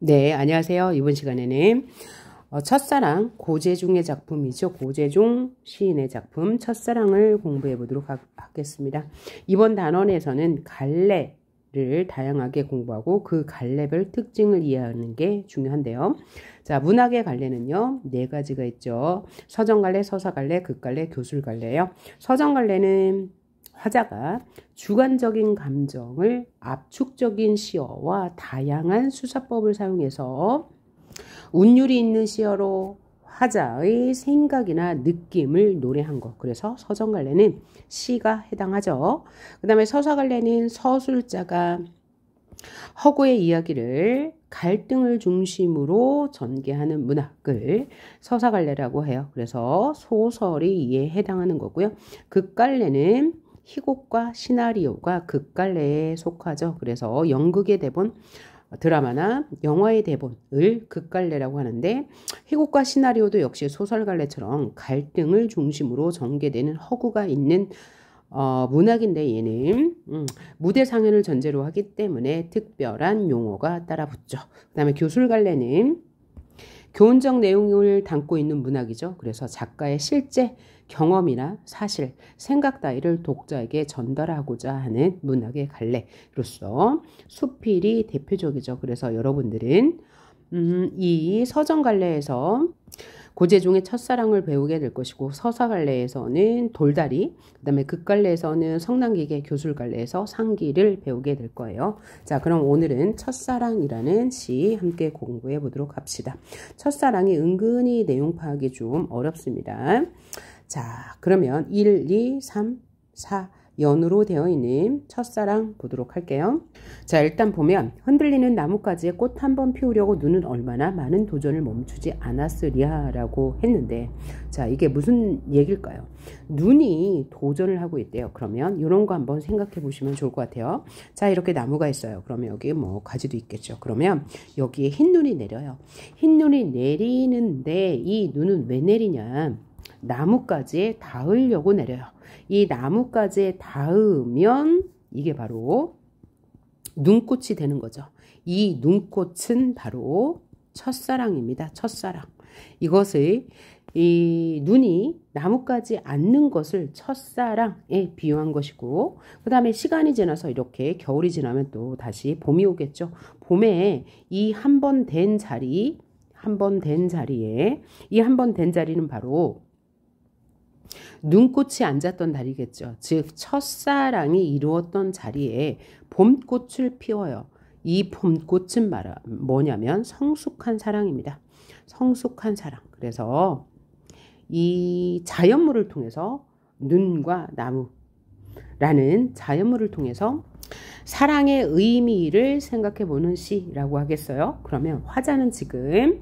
네, 안녕하세요. 이번 시간에는 첫사랑 고재중의 작품이죠. 고재중 시인의 작품 첫사랑을 공부해 보도록 하겠습니다. 이번 단원에서는 갈래를 다양하게 공부하고 그 갈래별 특징을 이해하는 게 중요한데요. 자, 문학의 갈래는요, 네 가지가 있죠. 서정갈래, 서사갈래, 극갈래, 교술갈래요. 서정갈래는 화자가 주관적인 감정을 압축적인 시어와 다양한 수사법을 사용해서 운율이 있는 시어로 화자의 생각이나 느낌을 노래한 것. 그래서 서정갈래는 시가 해당하죠. 그 다음에 서사갈래는 서술자가 허구의 이야기를 갈등을 중심으로 전개하는 문학을 서사갈래라고 해요. 그래서 소설이 이에 해당하는 거고요. 극갈래는 희곡과 시나리오가 극갈래에 속하죠. 그래서 연극의 대본, 드라마나 영화의 대본을 극갈래라고 하는데, 희곡과 시나리오도 역시 소설갈래처럼 갈등을 중심으로 전개되는 허구가 있는 문학인데, 얘는 무대 상연을 전제로 하기 때문에 특별한 용어가 따라붙죠. 그 다음에 교술갈래는 교훈적 내용을 담고 있는 문학이죠. 그래서 작가의 실제 경험이나 사실, 생각 따위를 독자에게 전달하고자 하는 문학의 갈래로서 수필이 대표적이죠. 그래서 여러분들은 이 서정갈래에서 고재중의 첫사랑을 배우게 될 것이고, 서사갈래에서는 돌다리, 그 다음에 극갈래에서는 성난기계, 교술갈래에서 상기를 배우게 될 거예요. 자, 그럼 오늘은 첫사랑이라는 시 함께 공부해 보도록 합시다. 첫사랑이 은근히 내용 파악이 좀 어렵습니다. 자, 그러면 1, 2, 3, 4 연으로 되어 있는 첫사랑 보도록 할게요. 자, 일단 보면 흔들리는 나뭇가지에 꽃 한 번 피우려고 눈은 얼마나 많은 도전을 멈추지 않았으랴 라고 했는데, 자, 이게 무슨 얘기일까요? 눈이 도전을 하고 있대요. 그러면 이런 거 한번 생각해 보시면 좋을 것 같아요. 자, 이렇게 나무가 있어요. 그러면 여기 뭐 가지도 있겠죠. 그러면 여기에 흰 눈이 내려요. 흰 눈이 내리는데 이 눈은 왜 내리냐? 나뭇가지에 닿으려고 내려요. 이 나뭇가지에 닿으면 이게 바로 눈꽃이 되는 거죠. 이 눈꽃은 바로 첫사랑입니다. 첫사랑. 이것을 이 눈이 나뭇가지에 앉는 것을 첫사랑에 비유한 것이고, 그 다음에 시간이 지나서 이렇게 겨울이 지나면 또 다시 봄이 오겠죠. 봄에 이 한 번 된 자리, 한 번 된 자리에, 이 한 번 된 자리는 바로 눈꽃이 앉았던 자리겠죠. 즉 첫사랑이 이루었던 자리에 봄꽃을 피워요. 이 봄꽃은 뭐냐면 성숙한 사랑입니다. 성숙한 사랑. 그래서 이 자연물을 통해서 눈과 나무라는 자연물을 통해서 사랑의 의미를 생각해 보는 시라고 하겠어요. 그러면 화자는 지금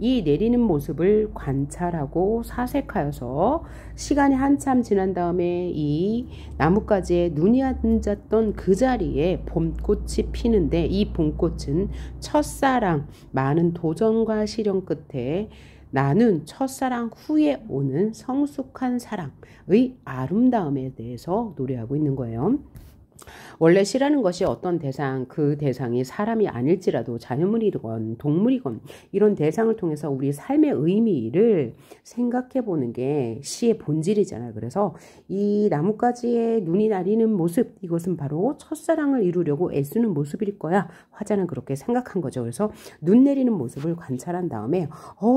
이 내리는 모습을 관찰하고 사색하여서 시간이 한참 지난 다음에 이 나뭇가지에 눈이 앉았던 그 자리에 봄꽃이 피는데, 이 봄꽃은 첫사랑, 많은 도전과 시련 끝에 나눈 첫사랑 후에 오는 성숙한 사랑의 아름다움에 대해서 노래하고 있는 거예요. 원래 시라는 것이 어떤 대상, 그 대상이 사람이 아닐지라도 자연물이건 동물이건 이런 대상을 통해서 우리 삶의 의미를 생각해 보는 게 시의 본질이잖아요. 그래서 이 나뭇가지에 눈이 내리는 모습, 이것은 바로 첫사랑을 이루려고 애쓰는 모습일 거야. 화자는 그렇게 생각한 거죠. 그래서 눈 내리는 모습을 관찰한 다음에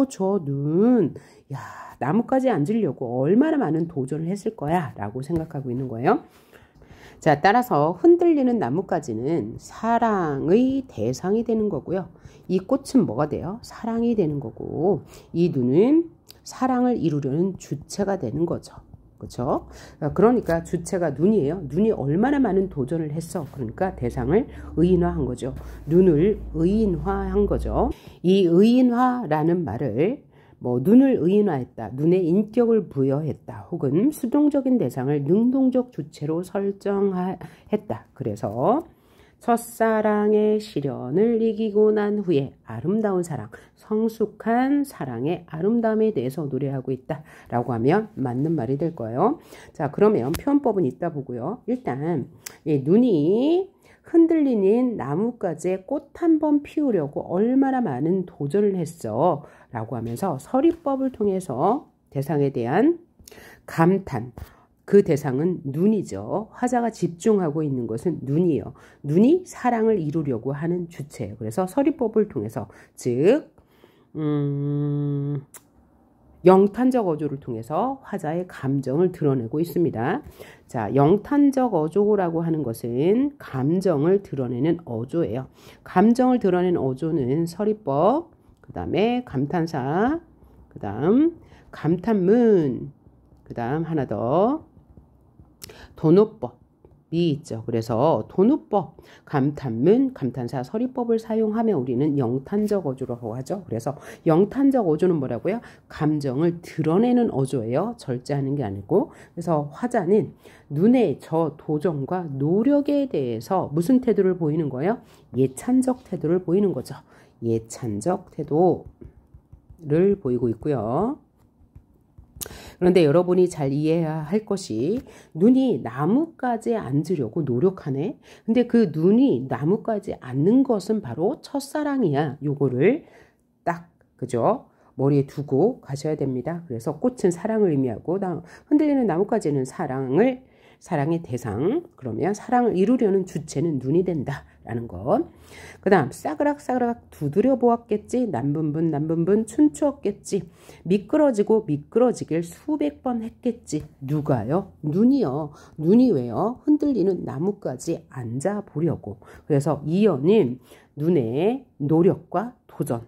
저 눈, 야, 나뭇가지에 앉으려고 얼마나 많은 도전을 했을 거야 라고 생각하고 있는 거예요. 자, 따라서 흔들리는 나뭇가지는 사랑의 대상이 되는 거고요. 이 꽃은 뭐가 돼요? 사랑이 되는 거고, 이 눈은 사랑을 이루려는 주체가 되는 거죠. 그렇죠? 그러니까 주체가 눈이에요. 눈이 얼마나 많은 도전을 했어. 그러니까 대상을 의인화한 거죠. 눈을 의인화한 거죠. 이 의인화라는 말을 눈을 의인화했다, 눈에 인격을 부여했다, 혹은 수동적인 대상을 능동적 주체로 설정했다. 그래서 첫사랑의 시련을 이기고 난 후에 아름다운 사랑, 성숙한 사랑의 아름다움에 대해서 노래하고 있다라고 하면 맞는 말이 될 거예요. 자, 그러면 표현법은 이따 보고요. 일단 눈이 흔들리는 나뭇가지에 꽃 한 번 피우려고 얼마나 많은 도전을 했어 라고 하면서 서리법을 통해서 대상에 대한 감탄, 그 대상은 눈이죠. 화자가 집중하고 있는 것은 눈이에요. 눈이 사랑을 이루려고 하는 주체예요. 그래서 서리법을 통해서 즉 영탄적 어조를 통해서 화자의 감정을 드러내고 있습니다. 자, 영탄적 어조라고 하는 것은 감정을 드러내는 어조예요. 감정을 드러내는 어조는 서리법, 그 다음에 감탄사, 그 다음 감탄문, 그 다음 하나 더 도노법이 있죠. 그래서 도노법, 감탄문, 감탄사, 서리법을 사용하며 우리는 영탄적 어조라고 하죠. 그래서 영탄적 어조는 뭐라고요? 감정을 드러내는 어조예요. 절제하는 게 아니고. 그래서 화자는 눈의 저 도전과 노력에 대해서 무슨 태도를 보이는 거예요? 예찬적 태도를 보이는 거죠. 예찬적 태도를 보이고 있고요. 그런데 여러분이 잘 이해해야 할 것이 눈이 나뭇가지에 앉으려고 노력하네. 근데 그 눈이 나뭇가지에 앉는 것은 바로 첫사랑이야. 요거를 딱 그죠? 머리에 두고 가셔야 됩니다. 그래서 꽃은 사랑을 의미하고 흔들리는 나뭇가지는 사랑의 대상, 그러면 사랑을 이루려는 주체는 눈이 된다라는 것. 그 다음 싸그락 두드려 보았겠지. 남분분 춤추었겠지. 미끄러지고 미끄러지길 수백 번 했겠지. 누가요? 눈이요. 눈이 왜요? 흔들리는 나뭇가지 앉아 보려고. 그래서 이어는 눈의 노력과 도전에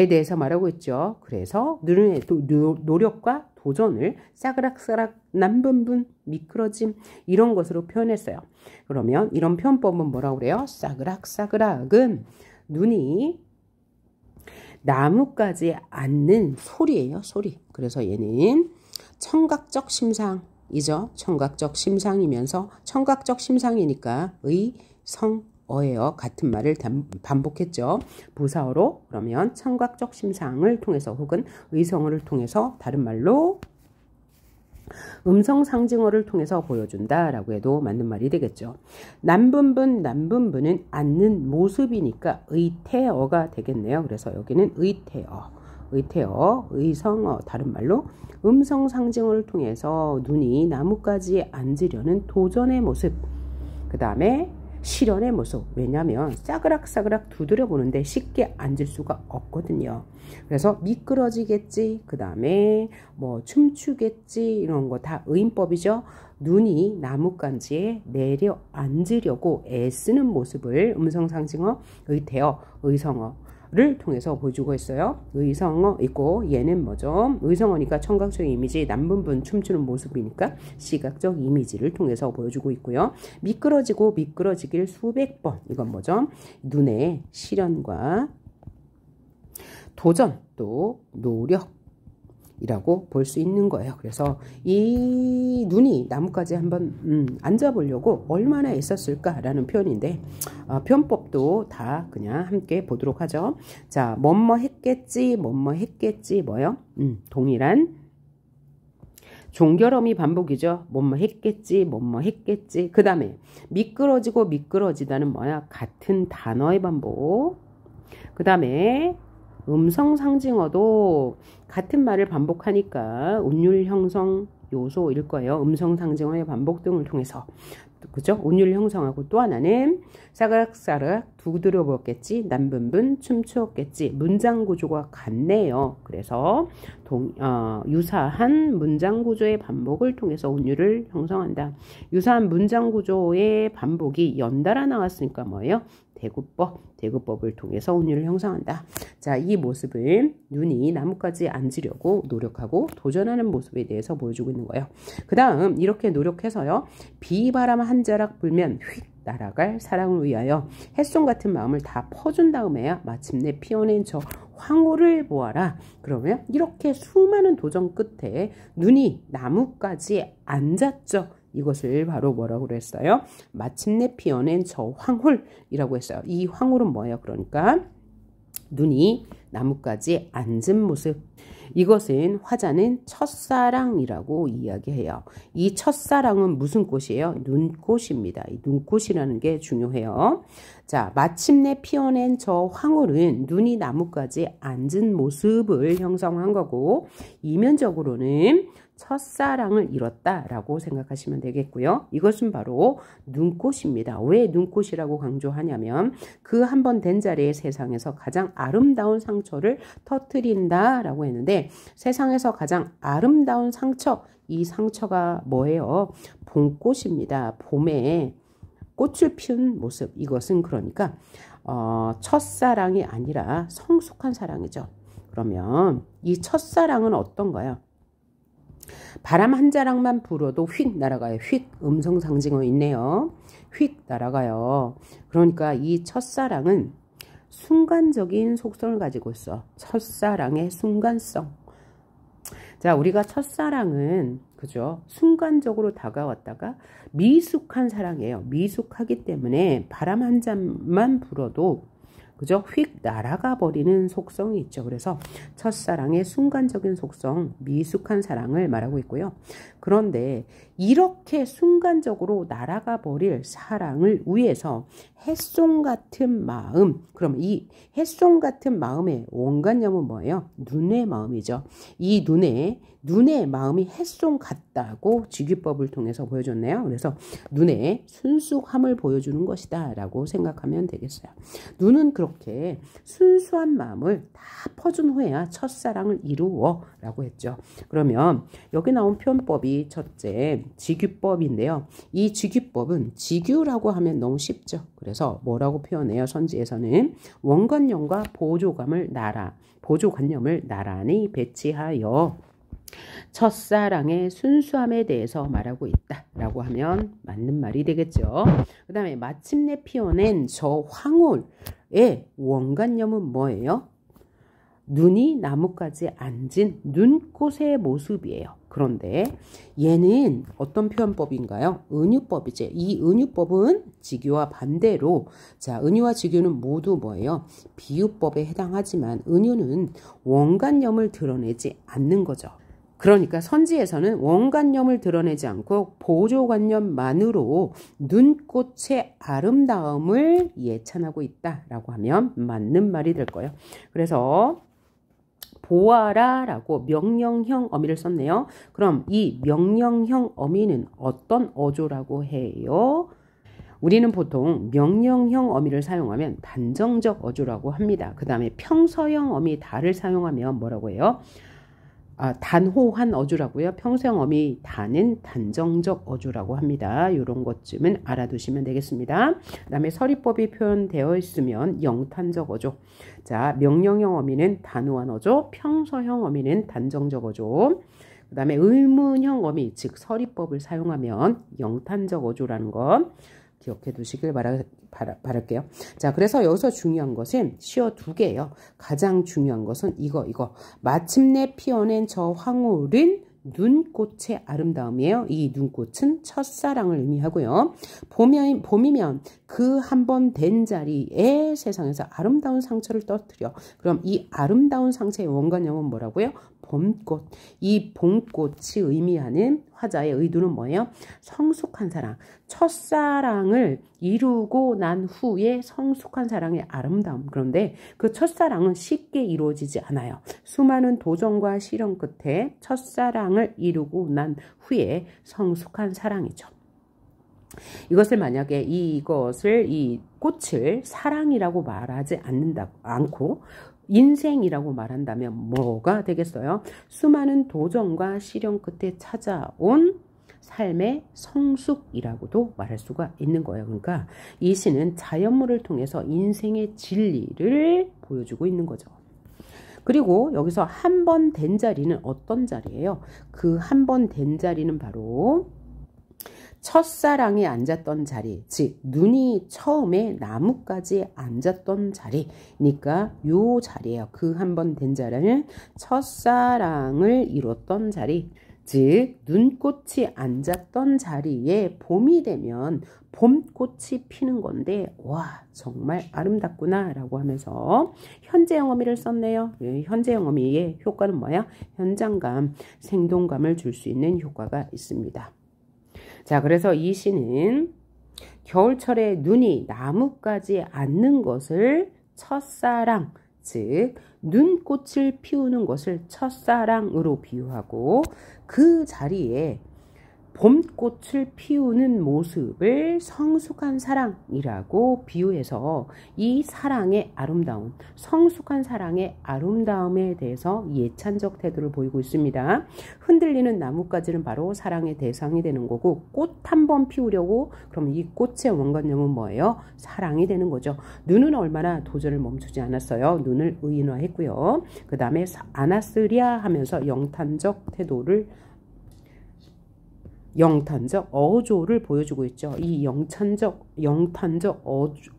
대해서 말하고 있죠. 그래서 눈의 노력과 도전을 싸그락 남분분 미끄러짐 이런 것으로 표현했어요. 그러면 이런 표현법은 뭐라고 그래요? 싸그락은 눈이 나뭇가지에 앉는 소리예요. 소리. 그래서 얘는 청각적 심상이죠. 청각적 심상이면서 청각적 심상이니까 의성어예요. 같은 말을 반복했죠. 부사어로 그러면 청각적 심상을 통해서 혹은 의성어를 통해서 다른 말로 음성 상징어를 통해서 보여준다라고 해도 맞는 말이 되겠죠. 남분분은 앉는 모습이니까 의태어가 되겠네요. 그래서 여기는 의태어, 의성어, 다른 말로 음성 상징어를 통해서 눈이 나뭇가지에 앉으려는 도전의 모습, 그 다음에 실현의 모습. 왜냐하면 싸그락 두드려 보는데 쉽게 앉을 수가 없거든요. 그래서 미끄러지겠지, 그 다음에 뭐 춤추겠지, 이런 거 다 의인법이죠. 눈이 나뭇가지에 내려 앉으려고 애쓰는 모습을 음성상징어, 의태어, 의성어를 통해서 보여주고 있어요. 의성어 있고 얘는 뭐죠? 의성어니까 청각적 이미지, 남분분 춤추는 모습이니까 시각적 이미지를 통해서 보여주고 있고요. 미끄러지고 미끄러지길 수백 번, 이건 뭐죠? 눈의 실현과 도전 또 노력이라고 볼 수 있는 거예요. 그래서 이 눈이 나뭇가지에 한번 앉아보려고 얼마나 애썼을까라는 표현인데 표현법도 다 그냥 함께 보도록 하죠. 자, 뭐뭐 했겠지 뭐요? 동일한 종결어미 반복이죠. 뭐뭐 했겠지 그 다음에 미끄러지고 미끄러지다는 뭐야? 같은 단어의 반복. 그 다음에 음성 상징어도 같은 말을 반복하니까 운율 형성 요소일 거예요. 음성 상징어의 반복 등을 통해서. 그죠? 운율 형성하고 또 하나는 싸그락 두드려 보았겠지. 남분분 춤추었겠지. 문장 구조가 같네요. 그래서 유사한 문장 구조의 반복을 통해서 운율을 형성한다. 유사한 문장 구조의 반복이 연달아 나왔으니까 뭐예요? 대구법을 통해서 운율을 형성한다. 자, 이 모습은 눈이 나뭇가지에 앉으려고 노력하고 도전하는 모습에 대해서 보여주고 있는 거예요. 그 다음 이렇게 노력해서요. 비바람 한 자락 불면 휙 날아갈 사랑을 위하여 햇솜 같은 마음을 다 퍼준 다음에야 마침내 피어낸 저 황홀을 보아라. 그러면 이렇게 수많은 도전 끝에 눈이 나뭇가지에 앉았죠. 이것을 바로 뭐라고 그랬어요? 마침내 피어낸 저 황홀이라고 했어요. 이 황홀은 뭐예요? 그러니까 눈이 나뭇가지에 앉은 모습. 이것은 화자는 첫사랑이라고 이야기해요. 이 첫사랑은 무슨 꽃이에요? 눈꽃입니다. 이 눈꽃이라는 게 중요해요. 자, 마침내 피어낸 저 황홀은 눈이 나뭇가지에 앉은 모습을 형성한 거고, 이면적으로는 첫사랑을 이뤘다라고 생각하시면 되겠고요. 이것은 바로 눈꽃입니다. 왜 눈꽃이라고 강조하냐면 그 한 번 된 자리에 세상에서 가장 아름다운 상처를 터뜨린다라고 했는데, 세상에서 가장 아름다운 상처, 이 상처가 뭐예요? 봄꽃입니다. 봄에 꽃을 피운 모습. 이것은 그러니까 첫사랑이 아니라 성숙한 사랑이죠. 그러면 이 첫사랑은 어떤가요? 바람 한 자락만 불어도 휙 날아가요. 휙, 음성 상징어 있네요. 휙 날아가요. 그러니까 이 첫사랑은 순간적인 속성을 가지고 있어. 첫사랑의 순간성. 자, 우리가 첫사랑은 그죠? 순간적으로 다가왔다가 미숙한 사랑이에요. 미숙하기 때문에 바람 한 잔만 불어도 그죠? 휙 날아가 버리는 속성이 있죠. 그래서 첫사랑의 순간적인 속성, 미숙한 사랑을 말하고 있고요. 그런데 이렇게 순간적으로 날아가 버릴 사랑을 위해서 햇송 같은 마음, 그럼 이 햇송 같은 마음의 원관념은 뭐예요? 눈의 마음이죠. 이 눈의 마음이 햇송 같다고 직유법을 통해서 보여줬네요. 그래서 눈의 순수함을 보여주는 것이다 라고 생각하면 되겠어요. 눈은 그렇게 순수한 마음을 다 퍼준 후에야 첫사랑을 이루어 라고 했죠. 그러면 여기 나온 표현법이 첫째 직유법인데요. 이 직유법은 직유라고 하면 너무 쉽죠. 그래서 뭐라고 표현해요? 선지에서는 원관념과 보조관념을 나란히 배치하여 첫사랑의 순수함에 대해서 말하고 있다라고 하면 맞는 말이 되겠죠. 그 다음에 마침내 피어낸 저 황홀의 원관념은 뭐예요? 눈이 나뭇가지에 앉은 눈꽃의 모습이에요. 그런데 얘는 어떤 표현법인가요? 은유법이죠. 이 은유법은 직유와 반대로, 자, 은유와 직유는 모두 뭐예요? 비유법에 해당하지만 은유는 원관념을 드러내지 않는 거죠. 그러니까 선지에서는 원관념을 드러내지 않고 보조관념만으로 눈꽃의 아름다움을 예찬하고 있다라고 하면 맞는 말이 될 거예요. 그래서 보아라 라고 명령형 어미를 썼네요. 그럼 이 명령형 어미는 어떤 어조라고 해요? 우리는 보통 명령형 어미를 사용하면 단정적 어조라고 합니다. 그 다음에 평서형 어미 다를 사용하면 뭐라고 해요? 단호한 어조라고요. 평서형 어미 다는 단정적 어조라고 합니다. 이런 것쯤은 알아두시면 되겠습니다. 그 다음에 서리법이 표현되어 있으면 영탄적 어조. 자, 명령형 어미는 단호한 어조, 평서형 어미는 단정적 어조. 그 다음에 의문형 어미, 즉 서리법을 사용하면 영탄적 어조라는 것 기억해 두시길 바랄게요. 자, 그래서 여기서 중요한 것은 시어 두 개예요. 가장 중요한 것은 이거. 마침내 피어낸 저 황홀은 눈꽃의 아름다움이에요. 이 눈꽃은 첫사랑을 의미하고요. 봄이면 그 한 번 된 자리에 세상에서 아름다운 상처를 터뜨려. 그럼 이 아름다운 상처의 원관념은 뭐라고요? 봄꽃. 이 봄꽃이 의미하는 화자의 의도는 뭐예요? 성숙한 사랑. 첫사랑을 이루고 난 후에 성숙한 사랑의 아름다움. 그런데 그 첫사랑은 쉽게 이루어지지 않아요. 수많은 도전과 실험 끝에 첫사랑을 이루고 난 후에 성숙한 사랑이죠. 이것을 만약에 이 꽃을 사랑이라고 말하지 않고 인생이라고 말한다면 뭐가 되겠어요? 수많은 도전과 실험 끝에 찾아온 삶의 성숙이라고도 말할 수가 있는 거예요. 그러니까 이 시는 자연물을 통해서 인생의 진리를 보여주고 있는 거죠. 그리고 여기서 한 번 된 자리는 어떤 자리예요? 그 한 번 된 자리는 바로 첫사랑이 앉았던 자리, 즉 눈이 처음에 나뭇가지에 앉았던 자리니까 요 자리예요. 그 한 번 된 자리는 첫사랑을 이뤘던 자리. 즉 눈꽃이 앉았던 자리에 봄이 되면 봄꽃이 피는 건데 와 정말 아름답구나 라고 하면서 현재형 어미를 썼네요. 현재형 어미의 효과는 뭐야? 현장감, 생동감을 줄 수 있는 효과가 있습니다. 자, 그래서 이 시는 겨울철에 눈이 나무까지 앉는 것을 첫사랑, 즉 눈꽃을 피우는 것을 첫사랑으로 비유하고 그 자리에 봄꽃을 피우는 모습을 성숙한 사랑이라고 비유해서 이 사랑의 아름다움, 성숙한 사랑의 아름다움에 대해서 예찬적 태도를 보이고 있습니다. 흔들리는 나뭇가지는 바로 사랑의 대상이 되는 거고 꽃 한 번 피우려고 그러면 이 꽃의 원관념은 뭐예요? 사랑이 되는 거죠. 눈은 얼마나 도전을 멈추지 않았어요. 눈을 의인화했고요. 그 다음에 아나스리아 하면서 영탄적 태도를 영탄적 어조를 보여주고 있죠. 이 영탄적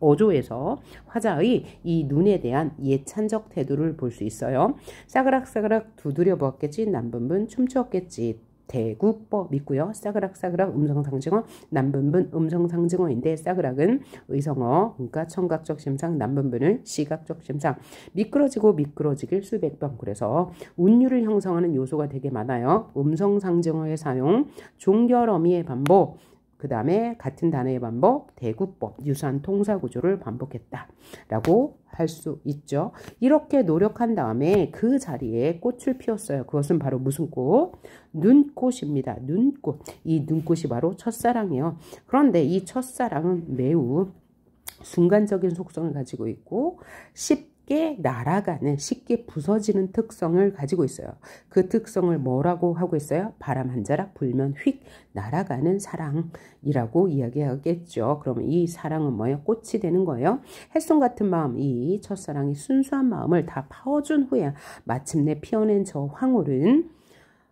어조에서 화자의 이 눈에 대한 예찬적 태도를 볼 수 있어요. 싸그락싸그락 두드려 보았겠지 남분분 춤추었겠지 대구법 있고요. 싸그락싸그락 음성상징어, 남분분 음성상징어인데 싸그락은 의성어, 그러니까 청각적 심상, 남분분은 시각적 심상. 미끄러지고 미끄러지길 수백 번. 그래서 운율을 형성하는 요소가 되게 많아요. 음성상징어의 사용, 종결어미의 반복, 그 다음에 같은 단어의 반복, 대구법, 유사한 통사구조를 반복했다 라고 할 수 있죠. 이렇게 노력한 다음에 그 자리에 꽃을 피웠어요. 그것은 바로 무슨 꽃? 눈꽃입니다. 눈꽃. 이 눈꽃이 바로 첫사랑이에요. 그런데 이 첫사랑은 매우 순간적인 속성을 가지고 있고 쉽게 날아가는, 쉽게 부서지는 특성을 가지고 있어요. 그 특성을 뭐라고 하고 있어요? 바람 한 자락 불면 휙 날아가는 사랑이라고 이야기하겠죠. 그러면 이 사랑은 뭐예요? 꽃이 되는 거예요. 햇솜 같은 마음, 이 첫사랑이 순수한 마음을 다 파워준 후에 마침내 피어낸 저 황홀은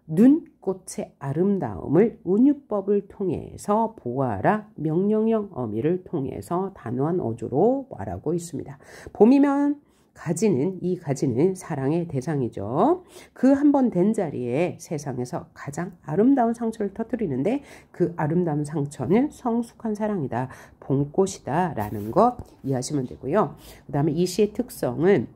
눈꽃의 아름다움을 운유법을 통해서 보아라 명령형 어미를 통해서 단호한 어조로 말하고 있습니다. 봄이면 이 가지는 사랑의 대상이죠. 그 한 번 된 자리에 세상에서 가장 아름다운 상처를 터뜨리는데 그 아름다운 상처는 성숙한 사랑이다. 봄꽃이다 라는 것 이해하시면 되고요. 그 다음에 이 시의 특성은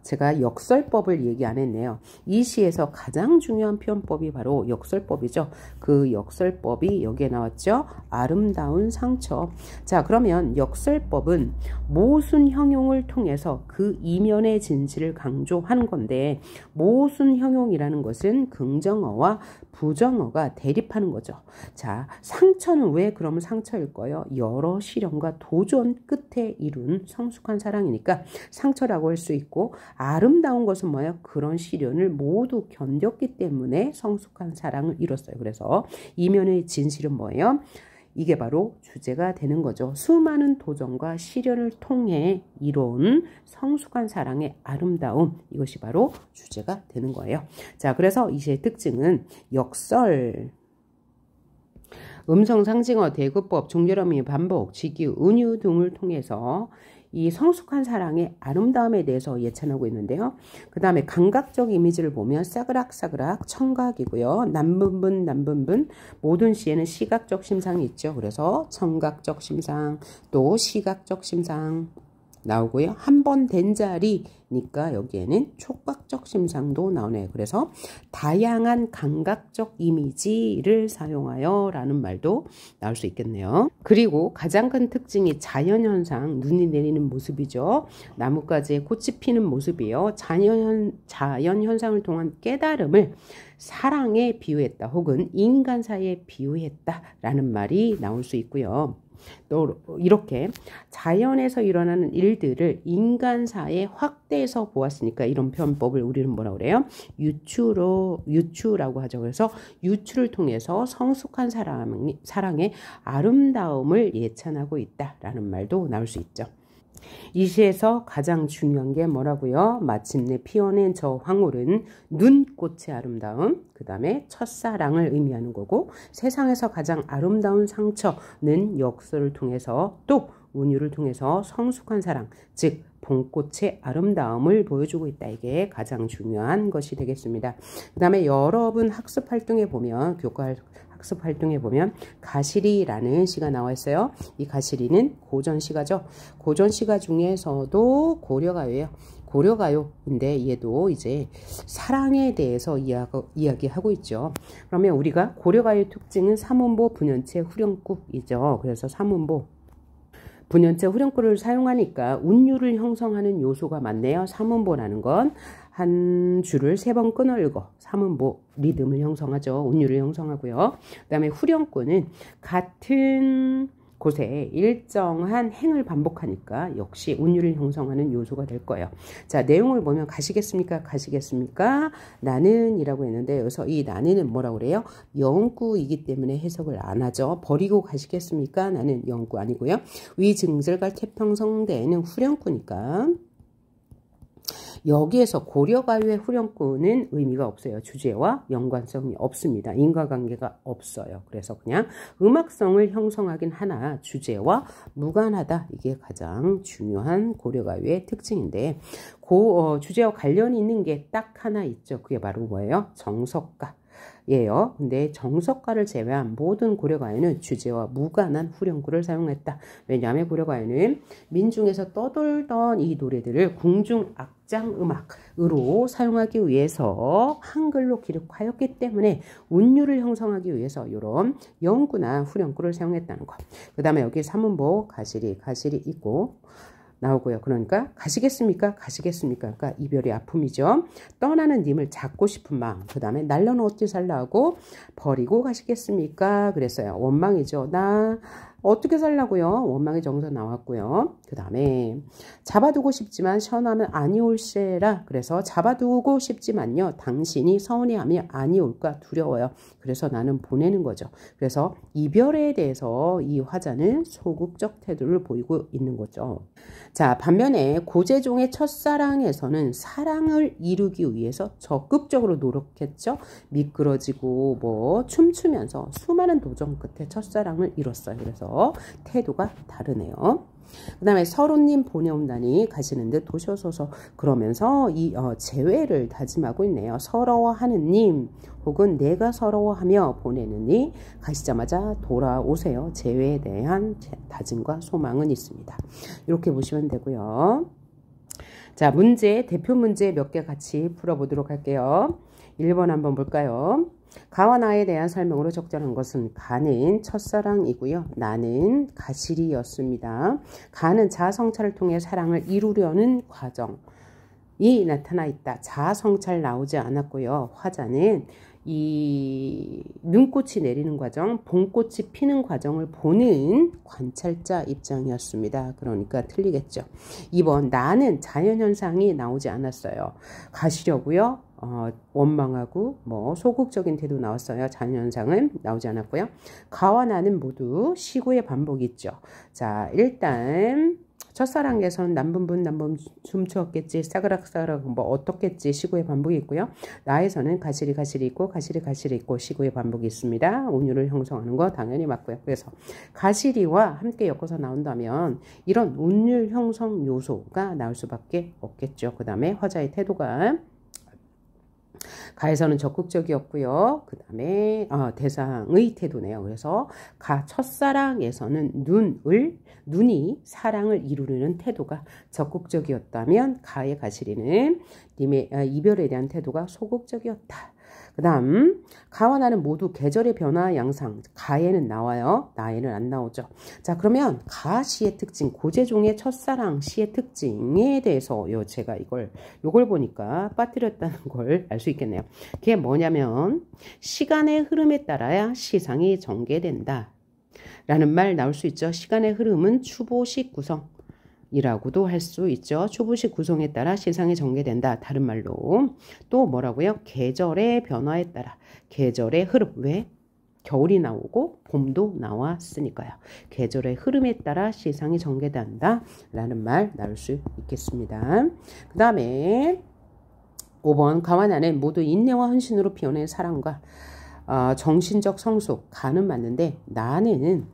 제가 역설법을 얘기 안 했네요. 이 시에서 가장 중요한 표현법이 바로 역설법이죠. 그 역설법이 여기에 나왔죠. 아름다운 상처. 자, 그러면 역설법은 모순 형용을 통해서 그 이면의 진실을 강조하는 건데 모순 형용이라는 것은 긍정어와 부정어가 대립하는 거죠. 자, 상처는 왜 그러면 상처일까요? 여러 시련과 도전 끝에 이룬 성숙한 사랑이니까 상처라고 할 수 있고 아름다운 것은 뭐예요? 그런 시련을 모두 견뎠기 때문에 성숙한 사랑을 이뤘어요. 그래서 이면의 진실은 뭐예요? 이게 바로 주제가 되는 거죠. 수많은 도전과 시련을 통해 이룬 성숙한 사랑의 아름다움, 이것이 바로 주제가 되는 거예요. 자, 그래서 이 시의 특징은 역설, 음성상징어, 대구법, 종결어미, 반복, 직유, 은유 등을 통해서 이 성숙한 사랑의 아름다움에 대해서 예찬하고 있는데요. 그 다음에 감각적 이미지를 보면 싸그락싸그락 청각이고요. 남분분 모든 시에는 시각적 심상이 있죠. 그래서 청각적 심상 또 시각적 심상 나오고요. 한 번 된 자리니까 여기에는 촉각적 심상도 나오네요. 그래서 다양한 감각적 이미지를 사용하여 라는 말도 나올 수 있겠네요. 그리고 가장 큰 특징이 자연현상, 눈이 내리는 모습이죠. 나뭇가지에 꽃이 피는 모습이에요. 자연현상을 통한 깨달음을 사랑에 비유했다 혹은 인간 사이에 비유했다 라는 말이 나올 수 있고요. 또 이렇게 자연에서 일어나는 일들을 인간사에 확대해서 보았으니까 이런 표현법을 우리는 뭐라고 그래요? 유추라고 하죠. 그래서 유추를 통해서 성숙한 사랑의 아름다움을 예찬하고 있다라는 말도 나올 수 있죠. 이 시에서 가장 중요한 게 뭐라고요? 마침내 피어낸 저 황홀은 눈꽃의 아름다움, 그 다음에 첫사랑을 의미하는 거고 세상에서 가장 아름다운 상처는 역설을 통해서 또 운율을 통해서 성숙한 사랑, 즉 봄꽃의 아름다움을 보여주고 있다. 이게 가장 중요한 것이 되겠습니다. 그 다음에 여러분 학습 활동에 보면, 교과 학습 활동에 보면 가시리라는 시가 나와 있어요. 이 가시리는 고전시가죠. 고전시가 중에서도 고려가요예요. 고려가요인데 얘도 이제 사랑에 대해서 이야기하고 있죠. 그러면 우리가 고려가요의 특징은 삼음보, 분연체, 후렴구이죠. 그래서 삼음보, 분연체, 후렴구를 사용하니까 운율을 형성하는 요소가 많네요. 삼음보라는 건 한 줄을 3번 끊어 읽어. 삼음보, 리듬을 형성하죠. 운율을 형성하고요. 그 다음에 후렴구는 같은 곳에 일정한 행을 반복하니까 역시 운율을 형성하는 요소가 될 거예요. 자, 내용을 보면 가시겠습니까? 가시겠습니까? 나는 이라고 했는데 여기서 이 나는은 뭐라고 그래요? 영구이기 때문에 해석을 안 하죠. 버리고 가시겠습니까? 나는 영구 아니고요. 위증절갈 태평성대는 후렴구니까 여기에서 고려가요의 후렴구는 의미가 없어요. 주제와 연관성이 없습니다. 인과관계가 없어요. 그래서 그냥 음악성을 형성하긴 하나 주제와 무관하다. 이게 가장 중요한 고려가요의 특징인데 주제와 관련이 있는 게 딱 하나 있죠. 그게 바로 뭐예요? 정석가. 예요. 근데 정석가를 제외한 모든 고려가요는 주제와 무관한 후렴구를 사용했다. 왜냐하면 고려가요는 민중에서 떠돌던 이 노래들을 궁중 악장 음악으로 사용하기 위해서 한글로 기록하였기 때문에 운율을 형성하기 위해서 이런 영구나 후렴구를 사용했다는 것. 그 다음에 여기 삼음보 가시리 있고 나오고요. 그러니까 가시겠습니까? 가시겠습니까? 그러니까 이별의 아픔이죠. 떠나는 님을 잡고 싶은 마음. 그 다음에 날려는 어찌 살라고 버리고 가시겠습니까? 그랬어요. 원망이죠. 나 어떻게 살라고요? 원망의 정서 나왔고요. 그 다음에 잡아두고 싶지만 시원하면 아니올세라. 그래서 잡아두고 싶지만요. 당신이 서운해하면 아니올까 두려워요. 그래서 나는 보내는 거죠. 그래서 이별에 대해서 이 화자는 소극적 태도를 보이고 있는 거죠. 자, 반면에 고재종의 첫사랑에서는 사랑을 이루기 위해서 적극적으로 노력했죠. 미끄러지고 뭐 춤추면서 수많은 도전 끝에 첫사랑을 이뤘어요. 그래서 태도가 다르네요. 그 다음에 서로님 보내온다니 가시는 듯 도셔서서 그러면서 이 재회를 다짐하고 있네요. 서러워하는 님 혹은 내가 서러워하며 보내느니 가시자마자 돌아오세요. 재회에 대한 다짐과 소망은 있습니다. 이렇게 보시면 되고요. 자, 문제, 대표 문제 몇 개 같이 풀어보도록 할게요. 1번 한번 볼까요? 가와 나에 대한 설명으로 적절한 것은 가는 첫사랑이고요. 나는 가시리였습니다. 가는 자아성찰을 통해 사랑을 이루려는 과정이 나타나 있다. 자아성찰 나오지 않았고요. 화자는 이 눈꽃이 내리는 과정, 봄꽃이 피는 과정을 보는 관찰자 입장이었습니다. 그러니까 틀리겠죠. 2번 나는 자연현상이 나오지 않았어요. 가시려고요. 원망하고 뭐 소극적인 태도 나왔어요. 자연현상은 나오지 않았고요. 가와 나는 모두 시구의 반복이 있죠. 자, 일단 첫사랑에서는 남분분 춤추었겠지, 싸그락싸그락 뭐 어떻겠지 시구의 반복이 있고요. 나에서는 가시리 있고 가시리 있고 시구의 반복이 있습니다. 운율을 형성하는 거 당연히 맞고요. 그래서 가시리와 함께 엮어서 나온다면 이런 운율 형성 요소가 나올 수밖에 없겠죠. 그 다음에 화자의 태도가 가에서는 적극적이었고요. 그 다음에 대상의 태도네요. 그래서 가 첫사랑에서는 눈이 사랑을 이루려는 태도가 적극적이었다면 가의 가시리는 님의 이별에 대한 태도가 소극적이었다. 그 다음 가와 나는 모두 계절의 변화 양상. 가에는 나와요. 나에는 안 나오죠. 자, 그러면 가 시의 특징, 고재종의 첫사랑 시의 특징에 대해서 제가 요걸 보니까 빠뜨렸다는 걸 알 수 있겠네요. 그게 뭐냐면 시간의 흐름에 따라야 시상이 전개된다 라는 말 나올 수 있죠. 시간의 흐름은 추보식 구성 이라고도 할 수 있죠. 추부식 구성에 따라 시상이 전개된다. 다른 말로 또 뭐라고요? 계절의 변화에 따라 계절의 흐름. 왜? 겨울이 나오고 봄도 나왔으니까요. 계절의 흐름에 따라 시상이 전개된다 라는 말 나올 수 있겠습니다. 그 다음에 5번 가와 나는 모두 인내와 헌신으로 피어낸 사랑과 정신적 성숙, 가는 맞는데 나는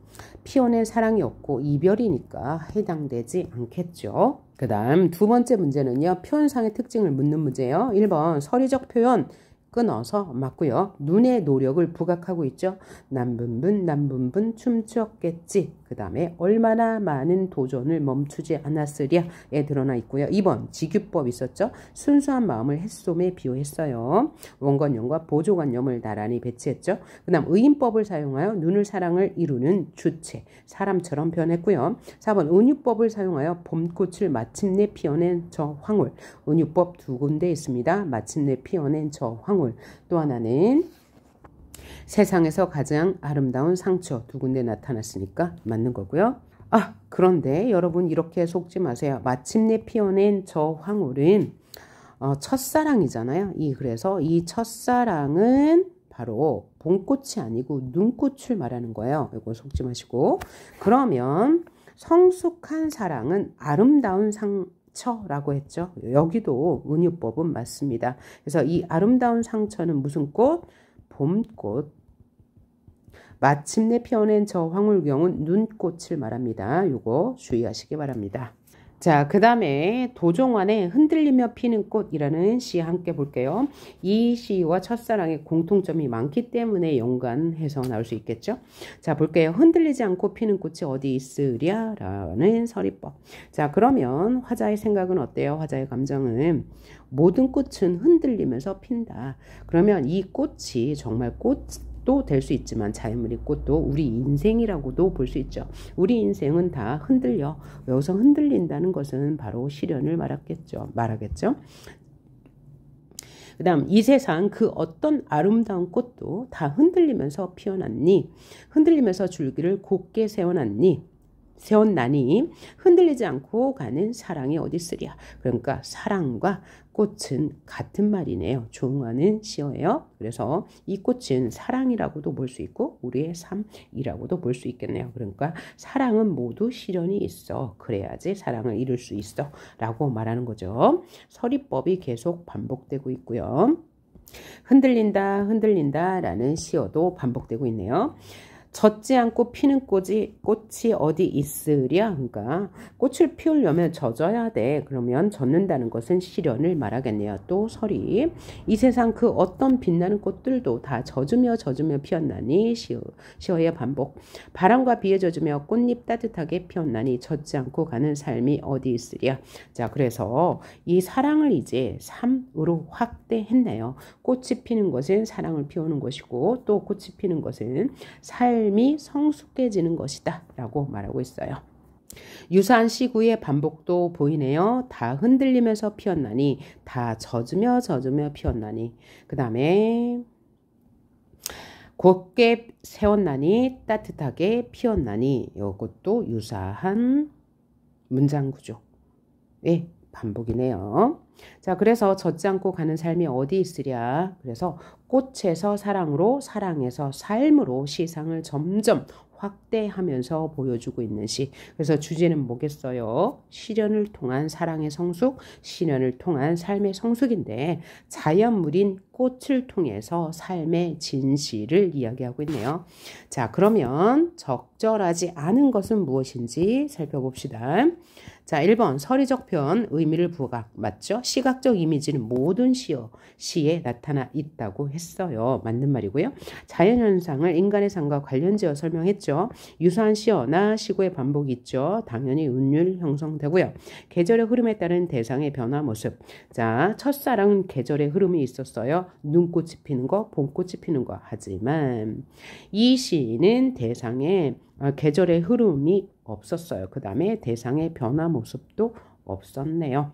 피어낸 사랑이 없고 이별이니까 해당되지 않겠죠. 그 다음 두 번째 문제는요. 표현상의 특징을 묻는 문제예요. 1번 서리적 표현 끊어서 맞고요. 눈의 노력을 부각하고 있죠. 남분분 춤추었겠지. 그 다음에 얼마나 많은 도전을 멈추지 않았으랴에 드러나 있고요. 2번 직유법 있었죠. 순수한 마음을 햇솜에 비유했어요. 원관념과 보조관념을 나란히 배치했죠. 그 다음 의인법을 사용하여 눈을 사랑을 이루는 주체 사람처럼 표현했고요. 4번 은유법을 사용하여 봄꽃을 마침내 피어낸 저 황홀. 은유법 두 군데 있습니다. 마침내 피어낸 저 황홀. 또 하나는 세상에서 가장 아름다운 상처 두 군데 나타났으니까 맞는 거고요. 그런데 여러분 이렇게 속지 마세요. 마침내 피어낸 저 황홀은 첫사랑이잖아요. 그래서 이 첫사랑은 바로 봄꽃이 아니고 눈꽃을 말하는 거예요. 이거 속지 마시고. 그러면 성숙한 사랑은 아름다운 상처라고 했죠. 여기도 은유법은 맞습니다. 그래서 이 아름다운 상처는 무슨 꽃? 봄꽃. 마침내 피어낸 저 황홀경은 눈꽃을 말합니다. 요거 주의하시기 바랍니다. 자, 그 다음에 도종환의 흔들리며 피는 꽃이라는 시 함께 볼게요. 이 시와 첫사랑의 공통점이 많기 때문에 연관해서 나올 수 있겠죠. 자, 볼게요. 흔들리지 않고 피는 꽃이 어디 있으랴? 라는 서리법. 자, 그러면 화자의 생각은 어때요? 화자의 감정은 모든 꽃은 흔들리면서 핀다. 그러면 이 꽃이 정말 꽃도 될 수 있지만 자연물이 꽃도 우리 인생이라고도 볼 수 있죠. 우리 인생은 다 흔들려. 여기서 흔들린다는 것은 바로 시련을 말하겠죠. 그 다음 이 세상 그 어떤 아름다운 꽃도 다 흔들리면서 피어났니? 흔들리면서 줄기를 곧게 세워나니 흔들리지 않고 가는 사랑이 어디 있으랴. 그러니까 사랑과 꽃은 같은 말이네요. 조응하는 시어예요. 그래서 이 꽃은 사랑이라고도 볼 수 있고 우리의 삶이라고도 볼 수 있겠네요. 그러니까 사랑은 모두 시련이 있어. 그래야지 사랑을 이룰 수 있어 라고 말하는 거죠. 서리법이 계속 반복되고 있고요. 흔들린다 라는 시어도 반복되고 있네요. 젖지 않고 피는 꽃이 어디 있으랴. 그러니까 꽃을 피우려면 젖어야 돼. 그러면 젖는다는 것은 시련을 말하겠네요. 또 서리. 이 세상 그 어떤 빛나는 꽃들도 다 젖으며 피었나니. 시어의 반복. 바람과 비에 젖으며 꽃잎 따뜻하게 피었나니 젖지 않고 가는 삶이 어디 있으랴. 자, 그래서 이 사랑을 이제 삶으로 확대했네요. 꽃이 피는 것은 사랑을 피우는 것이고 또 꽃이 피는 것은 삶이 성숙해지는 것이다 라고 말하고 있어요. 유사한 시구의 반복도 보이네요. 다 흔들리면서 피었나니, 다 젖으며 피었나니, 그 다음에 곧게 세웠나니, 따뜻하게 피었나니. 이것도 유사한 문장 구조의 반복이네요. 자, 그래서 젖지 않고 가는 삶이 어디 있으랴. 그래서 꽃에서 사랑으로, 사랑에서 삶으로 시상을 점점 확대하면서 보여주고 있는 시. 그래서 주제는 뭐겠어요? 시련을 통한 사랑의 성숙, 시련을 통한 삶의 성숙인데 자연물인 꽃을 통해서 삶의 진실을 이야기하고 있네요. 자, 그러면 적절하지 않은 것은 무엇인지 살펴봅시다. 자, 1번 서리적 표현, 의미를 부각. 맞죠? 시각적 이미지는 모든 시에 나타나 있다고 했어요. 맞는 말이고요. 자연현상을 인간의 삶과 관련지어 설명했죠. 유사한 시어나 시구의 반복이 있죠. 당연히 운율 형성되고요. 계절의 흐름에 따른 대상의 변화 모습. 자, 첫사랑은 계절의 흐름이 있었어요. 눈꽃이 피는 거, 봄꽃이 피는 거. 하지만 이 시는 대상의 계절의 흐름이 없었어요. 그 다음에 대상의 변화 모습도 없었네요.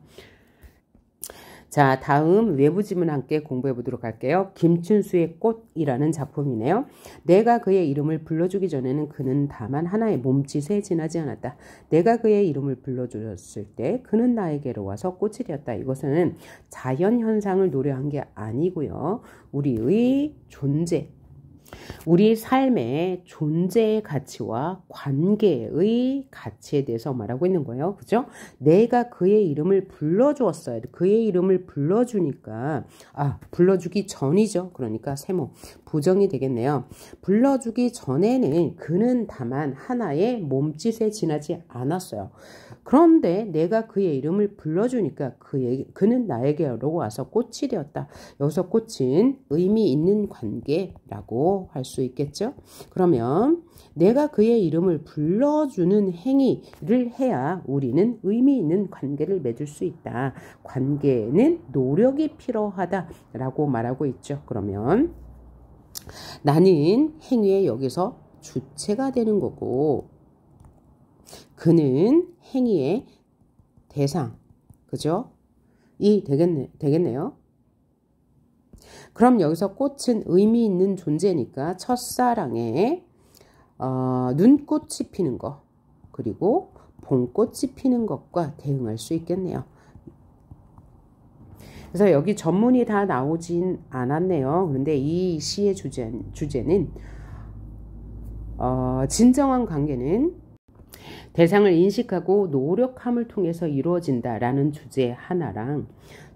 자, 다음 외부 지문 함께 공부해 보도록 할게요. 김춘수의 꽃이라는 작품이네요. 내가 그의 이름을 불러주기 전에는 그는 다만 하나의 몸짓에 지나지 않았다. 내가 그의 이름을 불러주었을 때 그는 나에게로 와서 꽃이 되었다. 이것은 자연현상을 노래한 게 아니고요. 우리의 존재, 우리 삶의 존재의 가치와 관계의 가치에 대해서 말하고 있는 거예요. 그죠? 내가 그의 이름을 불러주었어요. 그의 이름을 불러주니까, 불러주기 전이죠. 그러니까 세모. 부정이 되겠네요. 불러주기 전에는 그는 다만 하나의 몸짓에 지나지 않았어요. 그런데 내가 그의 이름을 불러주니까 그는 나에게로 와서 꽃이 되었다. 여기서 꽃은 의미 있는 관계라고 할 수 있겠죠. 그러면 내가 그의 이름을 불러주는 행위를 해야 우리는 의미 있는 관계를 맺을 수 있다. 관계는 노력이 필요하다라고 말하고 있죠. 그러면 나는 행위에 여기서 주체가 되는 거고 그는 행위의 대상, 그죠? 이 되겠네요. 그럼 여기서 꽃은 의미 있는 존재니까 첫사랑에 눈꽃이 피는 것 그리고 봄꽃이 피는 것과 대응할 수 있겠네요. 그래서 여기 전문이 다 나오진 않았네요. 그런데 이 시의 주제는 진정한 관계는 대상을 인식하고 노력함을 통해서 이루어진다라는 주제 하나랑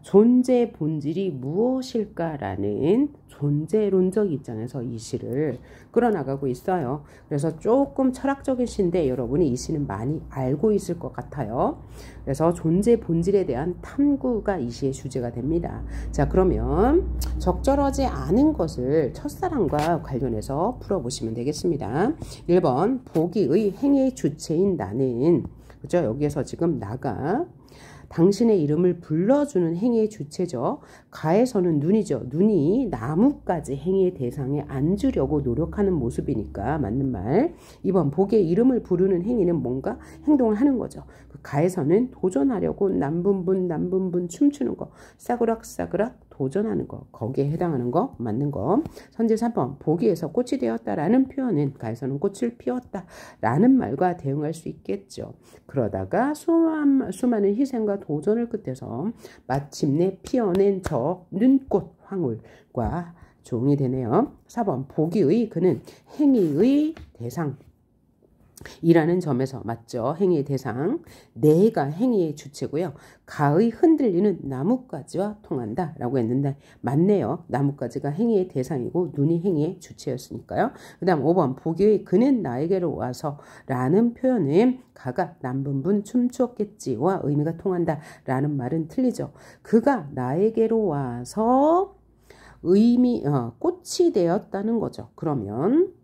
존재의 본질이 무엇일까라는 존재론적 입장에서 이 시를 끌어나가고 있어요. 그래서 조금 철학적인 시인데 여러분이 이 시는 많이 알고 있을 것 같아요. 그래서 존재 본질에 대한 탐구가 이 시의 주제가 됩니다. 자, 그러면 적절하지 않은 것을 첫사랑과 관련해서 풀어보시면 되겠습니다. 1번 보기의 행위의 주체인 나는, 그죠? 여기에서 지금 나가 당신의 이름을 불러주는 행위의 주체죠. 가에서는 눈이죠. 눈이 나뭇가지 행위의 대상에 앉으려고 노력하는 모습이니까 맞는 말. 2번 복의 이름을 부르는 행위는 뭔가 행동을 하는 거죠. 가에서는 도전하려고 남분분 춤추는 거, 싸그락싸그락 도전하는 거, 거기에 해당하는 거 맞는 거. 선제 3번 보기에서 꽃이 되었다라는 표현은 가에서는 꽃을 피웠다라는 말과 대응할 수 있겠죠. 그러다가 수많은 희생과 도전을 끝내서 마침내 피어낸 저 눈꽃 황홀과 종이 되네요. 4번 보기의 그는 행위의 대상 이라는 점에서 맞죠. 행위의 대상, 내가 행위의 주체고요. 가의 흔들리는 나뭇가지와 통한다 라고 했는데 맞네요. 나뭇가지가 행위의 대상이고 눈이 행위의 주체였으니까요. 그 다음 5번 보기의 그는 나에게로 와서 라는 표현은 가가 남분분 춤추었겠지와 의미가 통한다 라는 말은 틀리죠. 그가 나에게로 와서 꽃이 되었다는 거죠. 그러면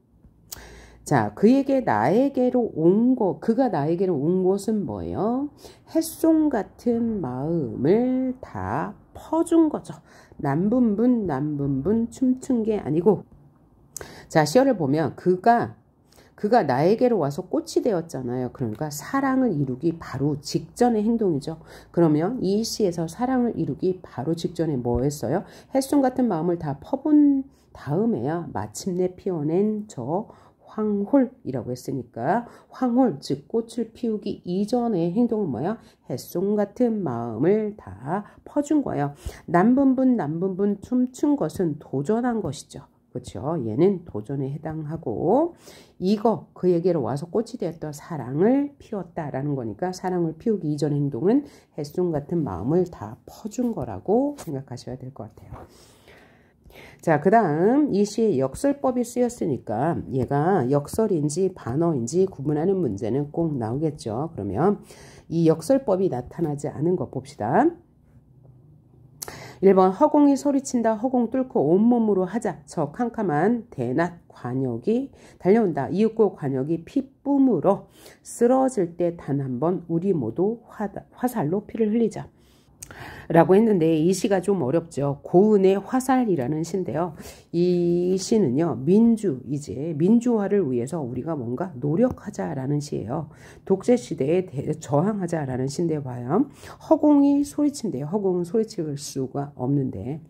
자, 그가 나에게로 온 것은 뭐예요? 햇송 같은 마음을 다 퍼준 거죠. 남분분 춤춘 게 아니고, 자, 시어를 보면 그가 나에게로 와서 꽃이 되었잖아요. 그러니까 사랑을 이루기 바로 직전의 행동이죠. 그러면 이 시에서 사랑을 이루기 바로 직전에 뭐 했어요? 햇송 같은 마음을 다 퍼본 다음에야 마침내 피어낸 저 황홀이라고 했으니까 황홀 즉 꽃을 피우기 이전의 행동은 뭐야? 햇송 같은 마음을 다 퍼준 거예요. 남분분 춤춘 것은 도전한 것이죠. 그렇죠? 얘는 도전에 해당하고 이거 그에게로 와서 꽃이 되었던 사랑을 피웠다라는 거니까 사랑을 피우기 이전의 행동은 햇송 같은 마음을 다 퍼준 거라고 생각하셔야 될 것 같아요. 자, 그 다음 이 시에 역설법이 쓰였으니까 얘가 역설인지 반어인지 구분하는 문제는 꼭 나오겠죠. 그러면 이 역설법이 나타나지 않은 것 봅시다. 1번 허공이 소리친다. 허공 뚫고 온몸으로 하자. 저 캄캄한 대낮 관역이 달려온다. 이윽고 관역이 피뿜으로 쓰러질 때 단 한 번 우리 모두 화살로 피를 흘리자. 라고 했는데 이 시가 좀 어렵죠. 고은의 화살이라는 시인데요. 이 시는요. 민주화를 위해서 우리가 뭔가 노력하자라는 시예요. 독재시대에 저항하자라는 시인데 봐요. 허공이 소리친대요. 허공은 소리칠 수가 없는데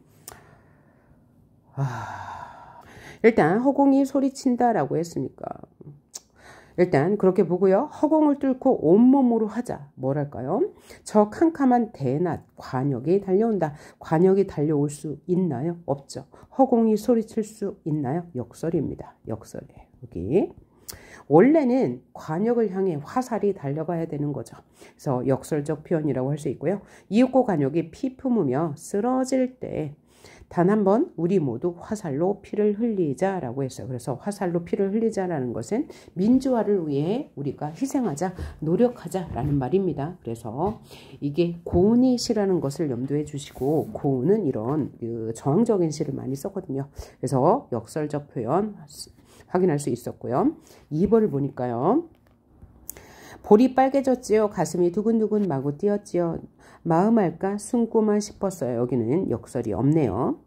일단 허공이 소리친다라고 했으니까 일단 그렇게 보고요. 허공을 뚫고 온몸으로 하자. 뭐랄까요? 저 캄캄한 대낮 관역이 달려온다. 관역이 달려올 수 있나요? 없죠. 허공이 소리칠 수 있나요? 역설입니다. 역설이에요. 여기 원래는 관역을 향해 화살이 달려가야 되는 거죠. 그래서 역설적 표현이라고 할 수 있고요. 이윽고 관역이 피 품으며 쓰러질 때 단 한 번 우리 모두 화살로 피를 흘리자라고 했어요. 그래서 화살로 피를 흘리자라는 것은 민주화를 위해 우리가 희생하자, 노력하자라는 말입니다. 그래서 이게 고운이 시라는 것을 염두에 주시고, 고운은 이런 저항적인 시를 많이 썼거든요. 그래서 역설적 표현 확인할 수 있었고요. 2번을 보니까요. 볼이 빨개졌지요. 가슴이 두근두근 마구 뛰었지요. 마음 알까 숨고만 싶었어요. 여기는 역설이 없네요.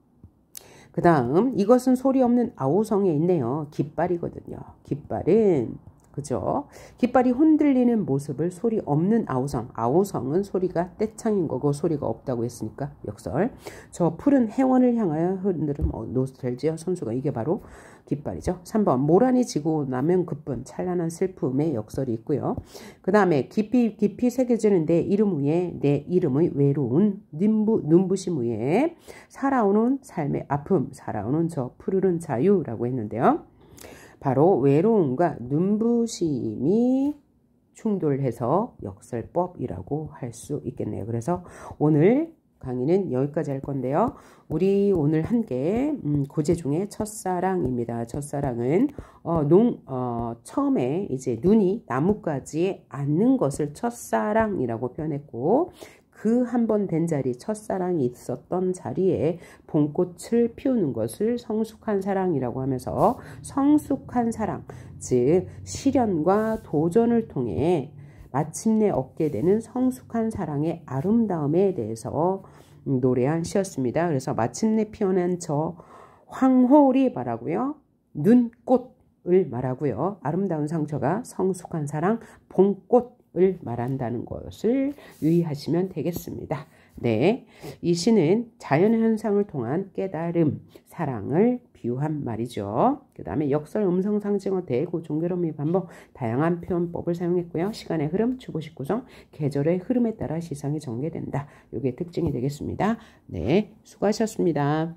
그 다음 이것은 소리 없는 아우성에 있네요. 깃발이거든요. 깃발은 그죠? 깃발이 흔들리는 모습을 소리 없는 아우성. 아우성은 소리가 떼창인 거고 소리가 없다고 했으니까 역설. 저 푸른 해원을 향하여 흔들음 노스텔지어 선수가 이게 바로 깃발이죠. 3번 모란이 지고 나면 급분 찬란한 슬픔의 역설이 있고요. 그 다음에 깊이 새겨지는 내 이름 위에 내 이름의 외로운 눈부심 위에 살아오는 삶의 아픔 살아오는 저 푸르른 자유라고 했는데요. 바로 외로움과 눈부심이 충돌해서 역설법이라고 할 수 있겠네요. 그래서 오늘 강의는 여기까지 할 건데요. 우리 오늘 한 게 고제 중에 첫사랑입니다. 첫사랑은 처음에 이제 눈이 나뭇가지에 앉는 것을 첫사랑이라고 표현했고, 그 한 번 된 자리, 첫사랑이 있었던 자리에 봄꽃을 피우는 것을 성숙한 사랑이라고 하면서, 성숙한 사랑, 즉 시련과 도전을 통해 마침내 얻게 되는 성숙한 사랑의 아름다움에 대해서 노래한 시였습니다. 그래서 마침내 피어난 저 황홀이 말하고요. 눈꽃을 말하고요. 아름다운 상처가 성숙한 사랑, 봄꽃을 말한다는 것을 유의하시면 되겠습니다. 네, 이 시는 자연의 현상을 통한 깨달음, 사랑을 비유한 말이죠. 그 다음에 역설, 음성, 상징어, 대고, 종결어미, 반복, 다양한 표현법을 사용했고요. 시간의 흐름, 추구식 구성, 계절의 흐름에 따라 시상이 전개된다. 이게 특징이 되겠습니다. 네, 수고하셨습니다.